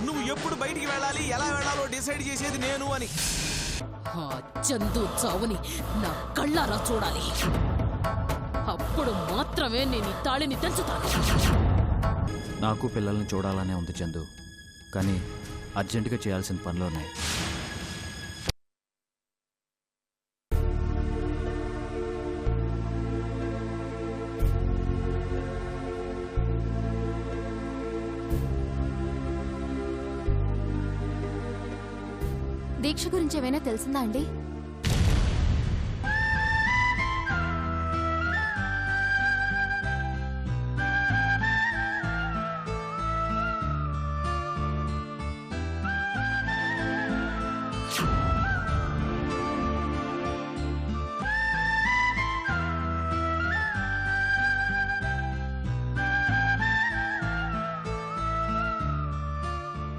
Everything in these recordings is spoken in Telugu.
నువ్వు ఎప్పుడు బయటికి వెళ్ళాలి, ఎలా వెళ్ళాలో డిసైడ్ చేసేది నేను అని. ఆ చందు చావుని నా కళ్ళారా చూడాలి. అప్పుడు మాత్రమే నేను ఈ తాళిని తెంచుతాను. నాకు పిల్లల్ని చూడాలనే ఉంది చందు, కానీ అర్జెంటుగా చేయాల్సిన పనులు ఉన్నాయి. దీక్ష గురించి ఏమైనా తెలిసిందా అండి?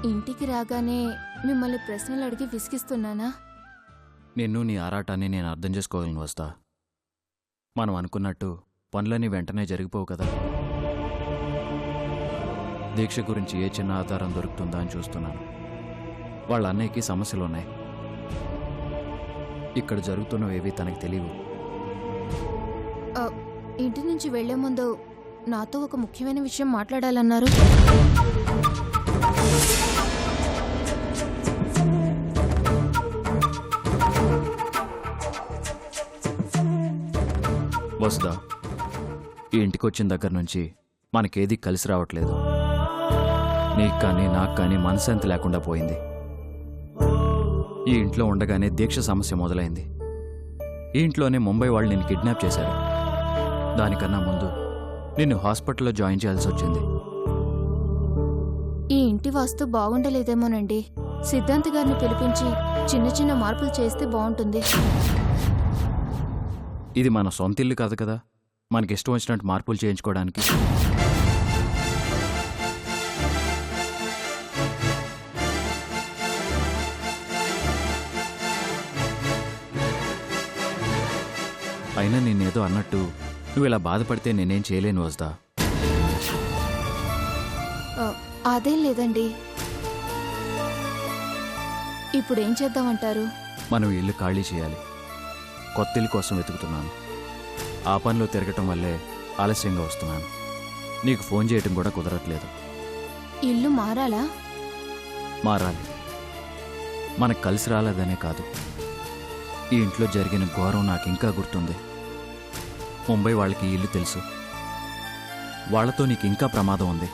ఇంటికి రాగానే మిమ్మల్ని ప్రశ్నలు అడిగి విసిగిస్తున్నానా? నిన్ను నీ ఆరాటాన్ని నేను అర్థం చేసుకోగలను వస్తా. మనం అనుకున్నట్టు పనులన్నీ వెంటనే జరిగిపోవు కదా. దీక్ష గురించి ఏ చిన్న ఆధారం దొరుకుతుందా అని చూస్తున్నాను. వాళ్ళ అన్నయ్యకి సమస్యలున్నాయి. ఇక్కడ జరుగుతున్నవేవి తనకు తెలియవు. ఇంటి నుంచి వెళ్లే ముందు నాతో ఒక ముఖ్యమైన విషయం మాట్లాడాలన్నారు. వసుదా, ఈ ఇంటికి వచ్చిన దగ్గర నుంచి మనకేది కలిసి రావట్లేదు. నీకు కానీ నాకు కానీ మనశ్శాంతి లేకుండా పోయింది. ఈ ఇంట్లో ఉండగానే దీక్ష సమస్య మొదలైంది. ఈ ఇంట్లోనే ముంబై వాళ్ళు నిన్ను కిడ్నాప్ చేశారు. దానికన్నా ముందు నిన్ను హాస్పిటల్లో జాయిన్ చేయాల్సి వచ్చింది. ఈ ఇంటి వాస్తు బాగుండలేదేమోనండి. సిద్ధాంత్ గారిని పిలిపించి చిన్న చిన్న మార్పులు చేస్తే బాగుంటుంది. ఇది మన సొంత ఇల్లు కాదు కదా, మనకిష్టం వచ్చినట్టు మార్పులు చేయించుకోవడానికి. అయినా నేనేదో అన్నట్టు నువ్వు ఇలా బాధపడితే నేనేం చేయలేను వస్తా. అదేం లేదండి. ఇప్పుడేం చేద్దామంటారు? మనం ఇల్లు ఖాళీ చేయాలి. కొత్త ఇల్లు కోసం వెతుకుతున్నాను. ఆ పనిలో తిరగటం వల్లే ఆలస్యంగా వస్తున్నాను. నీకు ఫోన్ చేయటం కూడా కుదరట్లేదు. ఇల్లు మారాలా? మారాలి. మనకు కలిసి రాలేదనే కాదు, ఈ ఇంట్లో జరిగిన ఘోరం నాకు ఇంకా గుర్తుంది. ముంబై వాళ్ళకి ఈ ఇల్లు తెలుసు. వాళ్లతో నీకు ఇంకా ప్రమాదం ఉంది.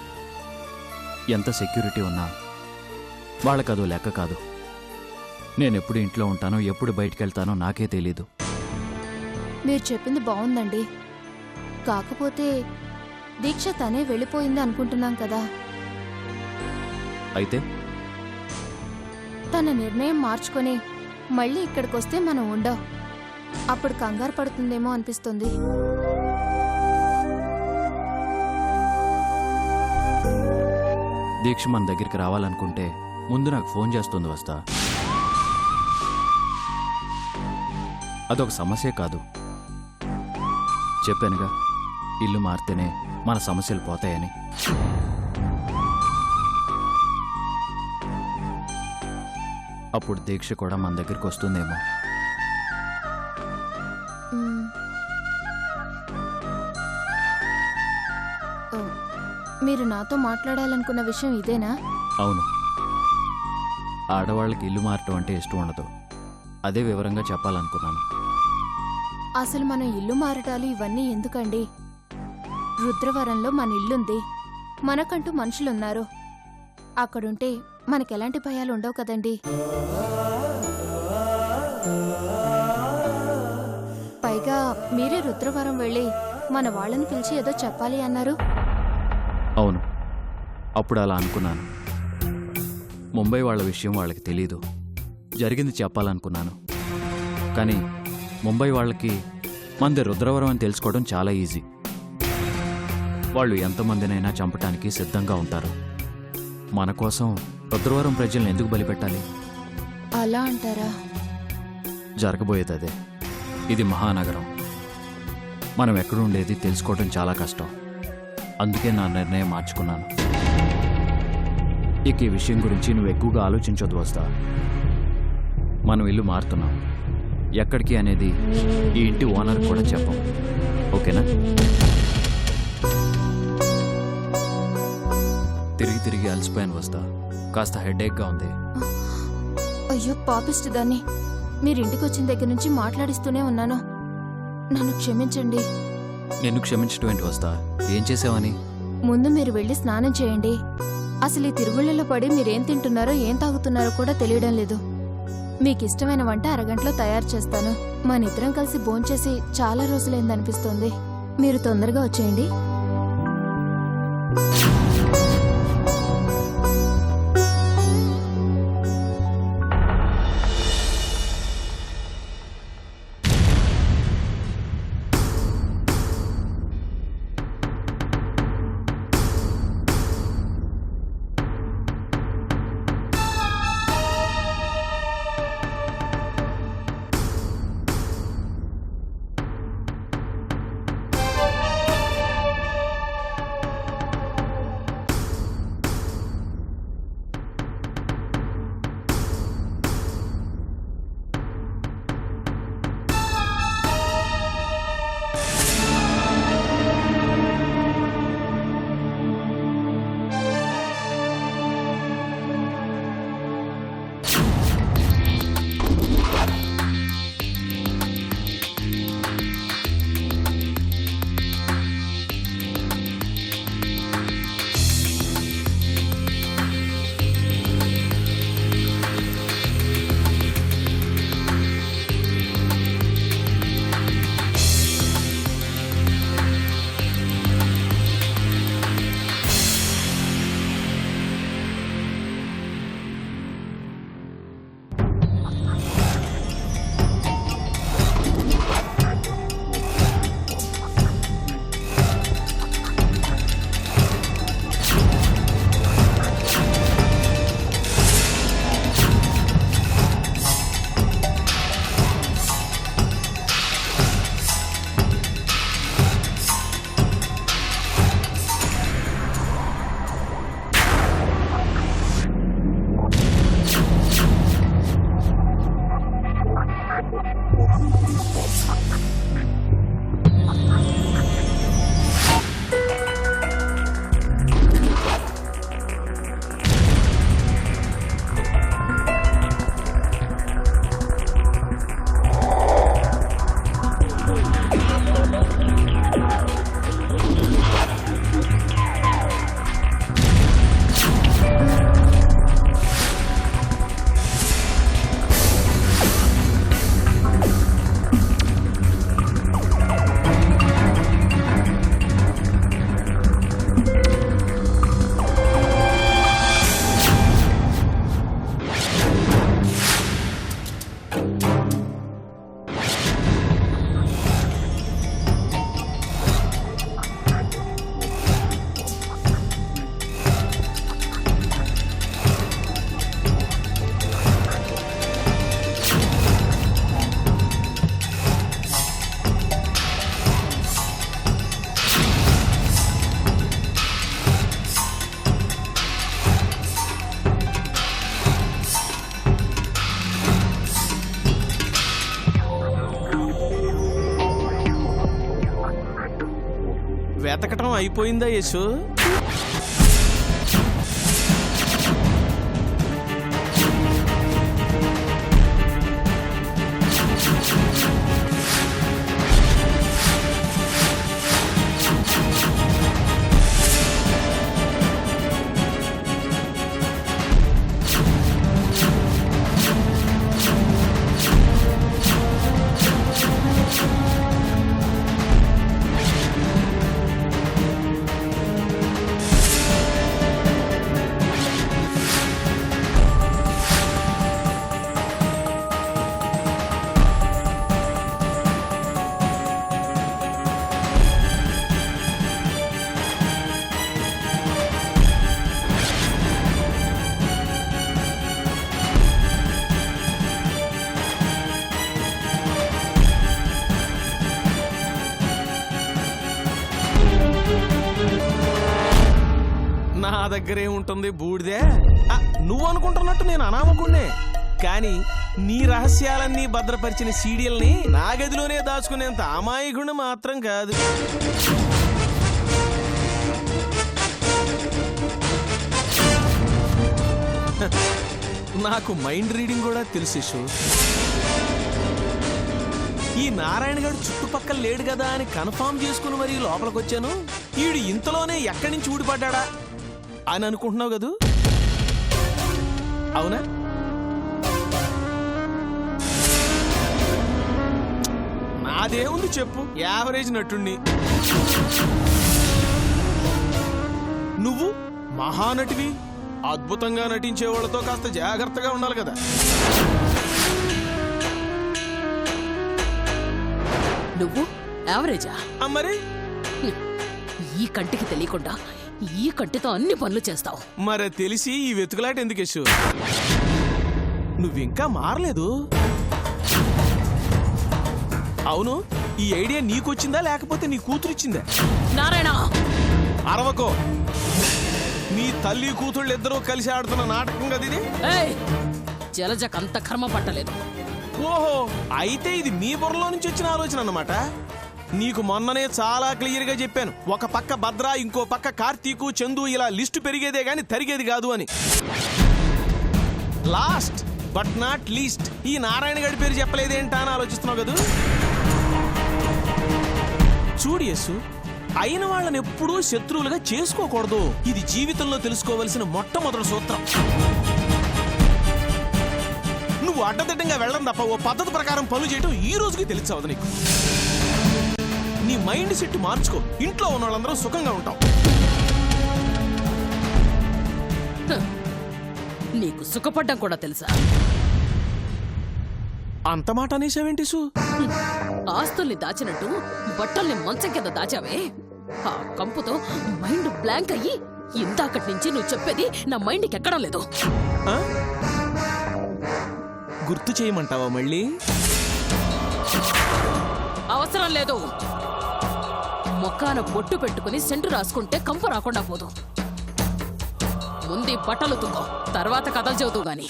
ఎంత సెక్యూరిటీ ఉన్నా వాళ్ళకదో లెక్క కాదు. నేనెప్పుడు ఇంట్లో ఉంటానో ఎప్పుడు బయటికి వెళ్తానో నాకే తెలీదు. మీరు చెప్పింది బాగుందండి. కాకపోతే దీక్ష తనే వెళ్ళిపోయింది అనుకుంటున్నాం కదా. అయితే తన నిర్ణయం మార్చుకొని మళ్ళీ ఇక్కడికొస్తే మనం ఉండవు. అప్పుడు కంగారు పడుతుందేమో అనిపిస్తుంది. దీక్ష మన దగ్గరికి రావాలనుకుంటే ముందు నాకు ఫోన్ చేస్తుంది వస్తా. అదొక సమస్య కాదు. చెప్పానుగా, ఇల్లు మారితేనే మన సమస్యలు పోతాయని. అప్పుడు దీక్ష కూడా మన దగ్గరికి వస్తుందేమో. మీరు నాతో మాట్లాడాలనుకున్న విషయం ఇదేనా? అవును. ఆడవాళ్ళకి ఇల్లు మారటం అంటే ఇష్టం ఉండదు. అదే వివరంగా చెప్పాలనుకున్నాను. అసలు మనం ఇల్లు మారటాలు ఇవన్నీ ఎందుకండి? రుద్రవరంలో మన ఇల్లుంది. మనకంటూ మనుషులున్నారు. అక్కడుంటే మనకెలాంటి భయాలు ఉండవు కదండి. పైగా మీరే రుద్రవరం వెళ్ళి మన వాళ్ళని పిలిచి ఏదో చెప్పాలి అన్నారు. అవును, అప్పుడు అలా అనుకున్నాను. ముంబై వాళ్ళ విషయం వాళ్ళకి తెలీదు. జరిగింది చెప్పాలనుకున్నాను. కానీ ముంబై వాళ్ళకి మనది రుద్రవరం అని తెలుసుకోవడం చాలా ఈజీ. వాళ్ళు ఎంతమందినైనా చంపటానికి సిద్ధంగా ఉంటారు. మన కోసం రుద్రవరం ప్రజల్ని ఎందుకు బలిపెట్టాలి? అలా అంటారా? జరగబోయేది అదే. ఇది మహానగరం. మనం ఎక్కడుండేది తెలుసుకోవడం చాలా కష్టం. అందుకే నా నిర్ణయం మార్చుకున్నాను. ఇక ఈ విషయం గురించి నువ్వు ఎక్కువగా ఆలోచించొద్దు వస్తా. మనం ఇల్లు మారుతున్నాం, ఎక్కడికి అనేది ఈ ఇంటి ఓనర్ కూడా చెప్పం, ఓకేనా? తిరిగి తిరిగి అలసిపోయాను వస్తా, కాస్త హెడేక్గా ఉంది. అయ్యో పాపిస్ట్ దాన్ని, మీరింటికి వచ్చిన దగ్గర నుంచి మాట్లాడిస్తూనే ఉన్నాను. నన్ను క్షమించండి. నిన్ను క్షమించడం ఏంటి వస్తా? ఏం చేసావని? ముందు మీరు వెళ్ళి స్నానం చేయండి. అసలు ఈ తిరుగుళ్ళలో పడి మీరేం తింటున్నారో ఏం తాగుతున్నారో కూడా తెలియడం లేదు. మీకిష్టమైన వంట అరగంటలో తయారు చేస్తాను. మనిద్దరం కలిసి భోంచేసి చాలా రోజులైందనిపిస్తోంది. మీరు తొందరగా వచ్చేయండి. వెతకటం అయిపోయిందా యేసు? దగ్గరే ఉంటుంది బూడిదే. నువ్వు అనుకుంటున్నట్టు నేను అనామకుణ్ణే, కానీ నీ రహస్యాలన్నీ భద్రపరిచిన సీడీల్ని నా గదిలోనే దాచుకునేంత అమాయకుడు మాత్రం కాదు. నాకు మైండ్ రీడింగ్ కూడా తెలుసు. ఈ నారాయణ గారు చుట్టుపక్కల లేడు కదా అని కన్ఫర్మ్ చేసుకుని మరీ లోపలికొచ్చాను. ఈడు ఇంతలోనే ఎక్కడి నుంచి ఊడిపడ్డా అని అనుకుంటున్నావు కదూ? అవునా? నాదేముంది చెప్పు, యావరేజ్ నటుణ్ణి. నువ్వు మహానటివి, అద్భుతంగా నటించే వాళ్ళతో కాస్త జాగ్రత్తగా ఉండాలి కదా. నువ్వు యావరేజా? మరి ఈ కంటికి తెలియకుండా ఈ కంటితో అన్ని పనులు చేస్తావు. మరి తెలిసి ఈ వెతుకులాట ఎందుకు యశు? నువ్వింకా మారలేదు. అవును, ఈ ఐడియా నీకొచ్చిందా లేకపోతే నీ కూతురిచ్చిందా? నారాయణ, అరవకో. నీ తల్లి కూతుళ్ళు ఇద్దరూ కలిసి ఆడుతున్న నాటకం కదా ఇది. జలజకంత కర్మ పట్టలేదు. ఓహో, అయితే ఇది మీ బుర్రలో నుంచి వచ్చిన ఆలోచన అన్నమాట. నీకు మొన్ననే చాలా క్లియర్ గా చెప్పాను, ఒక పక్క భద్ర, ఇంకో పక్క కార్తీకు, చందు, ఇలా లిస్టు పెరిగేదే గాని తరిగేది కాదు అని. లాస్ట్ బట్ నాట్ లీస్ట్ ఈ నారాయణ గడి పేరు చెప్పలేదేంటా అని ఆలోచిస్తున్నావు కదా. చూడు యస్సు, అయిన వాళ్ళని ఎప్పుడూ శత్రువులుగా చేసుకోకూడదు. ఇది జీవితంలో తెలుసుకోవలసిన మొట్టమొదటి సూత్రం. నువ్వు అడ్డదిడ్డంగా వెళ్ళడం తప్ప ఓ పద్ధతి ప్రకారం పనులు చేయటం ఈ రోజుకి తెలియవదు నీకు. నీ మైండ్ సెట్ మార్చుకో, ఇంట్లో ఉన్న వాళ్ళందరూ సుఖంగా ఉంటాం. నీకు సుఖపడ్డం కూడా తెలుసా? అంత మాట అనేసావేంటి సు? ఆస్తుల్ని దాచినట్టు బట్టల్ని మంచం కింద దాచావే, ఆ కంపుతో మైండ్ బ్లాంక్ అయ్యి ఇందాకటి నుంచి నువ్వు చెప్పేది నా మైండ్కి ఎక్కడం లేదు. గుర్తు చేయమంటావా మళ్ళీ? అవసరం లేదు. మొక్కాన బొట్టు పెట్టుకుని సెంటు రాసుకుంటే కంపు రాకుండా పోదు. ముందు బట్టలు తుక్కో, తర్వాత కథలు చెబుతూ గాని.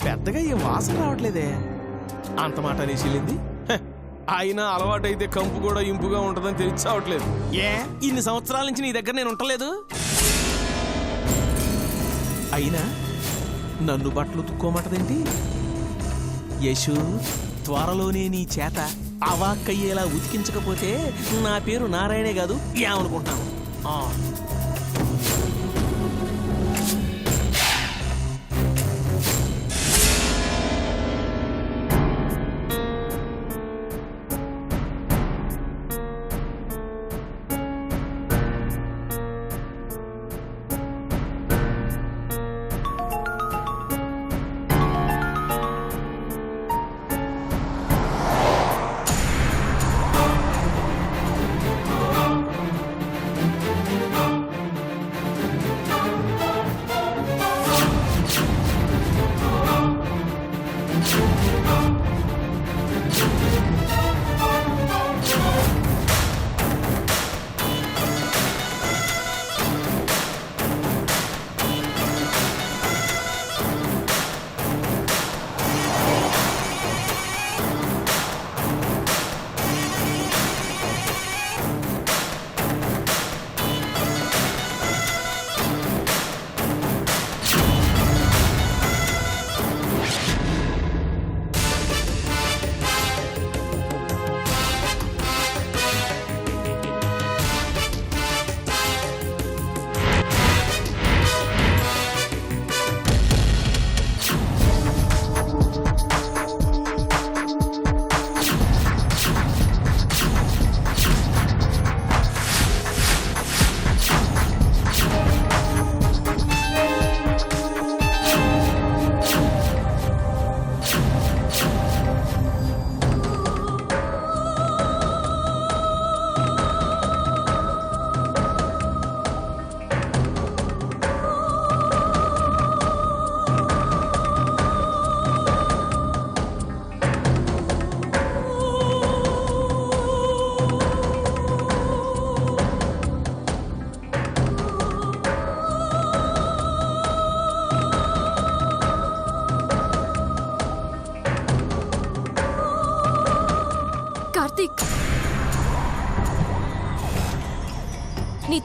పెద్దగా ఏం వాసన రావట్లేదే. అంత మాట అనేసిల్లింది. అయినా అలవాటైతే కంపు కూడా ఇంపుగా ఉంటుందని తెలిసి రావట్లేదు. ఇన్ని సంవత్సరాల నుంచి నీ దగ్గర నేను ఉండలేదు. అయినా నన్ను బట్టలు తుక్కోమంటదేంటి? యశు, త్వరలోనే నీ చేత అవాక్కయ్యేలా ఉతికించకపోతే నా పేరు నారాయణే కాదు ఏమనుకుంటాను.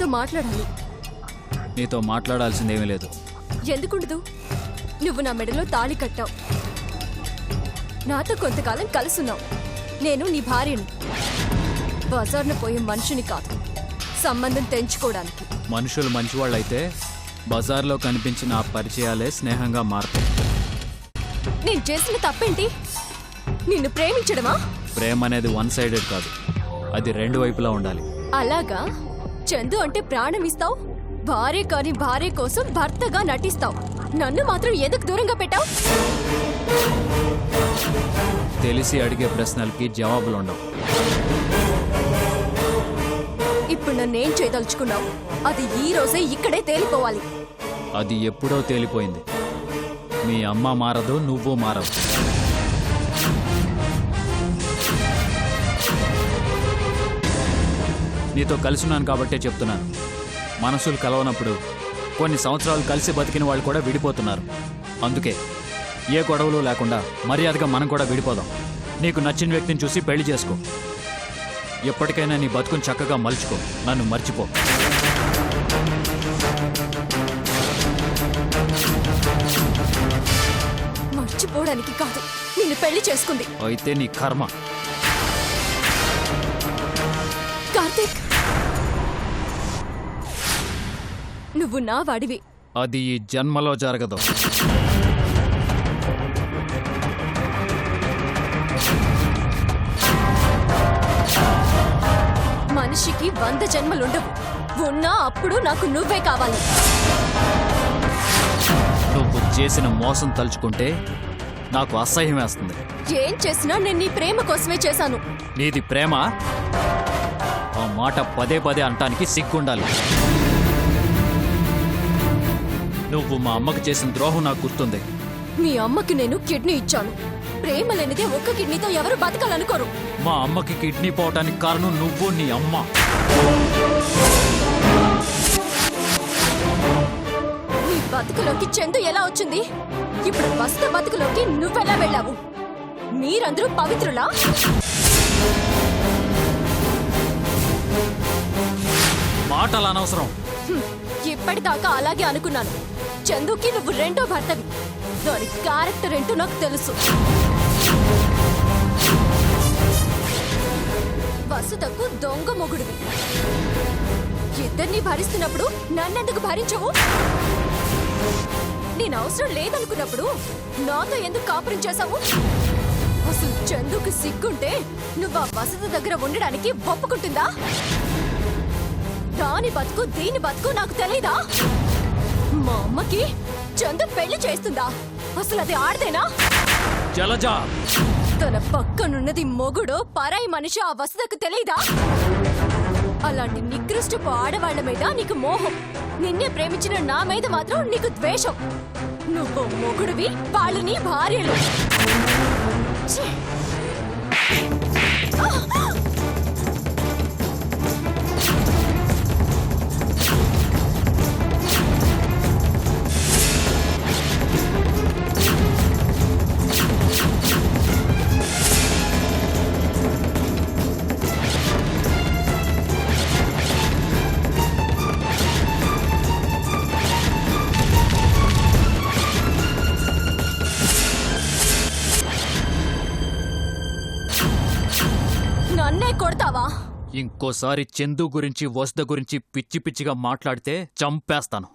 నీతో మాట్లాడాలి. నీతో మాట్లాడాల్సిందేమీ లేదు. ఎందుకుండదు? నువ్వు నా మెడలో తాళి కట్టావు. నాతో కొంతకాలం కలుసున్నావు. నేను నీ భార్యని. బజార్ను పోయే మనిషిని కాదు, సంబంధం తెంచుకోవడానికి. మనుషులు మంచివాళ్ళైతే బజార్లో కనిపించిన ఆ పరిచయాలే స్నేహంగా మారతాయి. నేను చేసిన తప్పేంటి? నిన్ను ప్రేమించడమా? ప్రేమ అనేది వన్ సైడెడ్ కాదు, అది రెండు వైపులా ఉండాలి. అలాగా? చందు అంటే ప్రాణం ఇస్తావు, భార్య కాని భార్య కోసం భర్తగా నటిస్తావు. నన్ను మాత్రం ఎందుకు దూరంగా పెట్టావు? తెలిసి అడిగే ప్రశ్నలకి జవాబులు ఉండవు. ఇప్పుడు నన్నేం చేయదలుచుకున్నావు? అది ఈ రోజే ఇక్కడే తేలిపోవాలి. అది ఎప్పుడో తేలిపోయింది. మీ అమ్మ మారదు, నువ్వు మారవు. నీతో కలిసున్నాను కాబట్టే చెప్తున్నాను. మనసులు కలవనప్పుడు కొన్ని సంవత్సరాలు కలిసి బతికిన వాళ్ళు కూడా విడిపోతున్నారు. అందుకే ఏ గొడవలు లేకుండా మర్యాదగా మనం కూడా విడిపోదాం. నీకు నచ్చిన వ్యక్తిని చూసి పెళ్లి చేసుకో. ఎప్పటికైనా నీ బతుకుని చక్కగా మలుచుకో. నన్ను మర్చిపో. మర్చిపోవడానికి కాదు, నిన్ను పెళ్లి చేసుకుంది. అయితే నీ కర్మ. కార్తీక్, నువ్వు నా వాడివి. అది ఈ జన్మలో జరగదు. మనిషికి 100 జన్మలుండవు. ఉన్నా అప్పుడు నాకు నువ్వే కావాలి. నువ్వు చేసిన మోసం తలుచుకుంటే నాకు అసహ్యం వేస్తుంది. ఏం చేసినా నేను నీ ప్రేమ కోసమే చేశాను. నీది ప్రేమ? ఆ మాట పదే పదే అంటానికి సిగ్గుండాలి. నువ్వు మా అమ్మకు చేసిన ద్రోహం నాకు గుర్తుంది. మీ అమ్మకి నేను కిడ్నీ ఇచ్చాను. ప్రేమ లేనిదే ఒక్క కిడ్నీతో ఎవరు బతకాలనుకోరు. మా అమ్మకి కిడ్నీ పోవటానికి కారణం నువ్వు, నీ అమ్మ. నీ బతుకులోకి చందు ఎలా వచ్చింది? ఇప్పుడు వస్త బతుకులోకి నువ్వెలా వెళ్ళావు? మీరందరూ పవిత్రులా? మాటలు అనవసరం. ఇప్పటిదాకా అలాగే అనుకున్నాను. చందుకి నువ్వు రెండో భర్తవి. దాని క్యారెక్టర్ ఏంటో నాకు తెలుసు. వసుతకు దొంగ మొగుడివి. ఇద్దరిని భరిస్తున్నప్పుడు నన్నెందుకు భరించవు? నేను అవసరం లేదనుకున్నప్పుడు నాతో ఎందుకు కాపురం చేశావు? అసలు చందుకు సిగ్గుంటే నువ్వు ఆ వసతి దగ్గర ఉండడానికి ఒప్పుకుంటుందా? దాని బతుకు దీని బతుకు నాకు తెలీదా? మా అమ్మకి చందు పెళ్లి చేస్తుందా? అసలు అది ఆడదేనా? జలజ, తన పక్కనున్నది మొగుడు, పరాయి మనిషి ఆ వసతకు తెలీదా? అలాంటి నికృష్టపు ఆడవాళ్ల మీద నీకు మోహం. నిన్నే ప్రేమించిన నా మీద మాత్రం నీకు ద్వేషం. నువ్వు మొగుడివి, వాళ్ళు నీ భార్యలు. ఛీ! నన్నే కొడతావా? ఇంకోసారి చందు గురించి వసుద గురించి పిచ్చి పిచ్చిగా మాట్లాడితే చంపేస్తాను.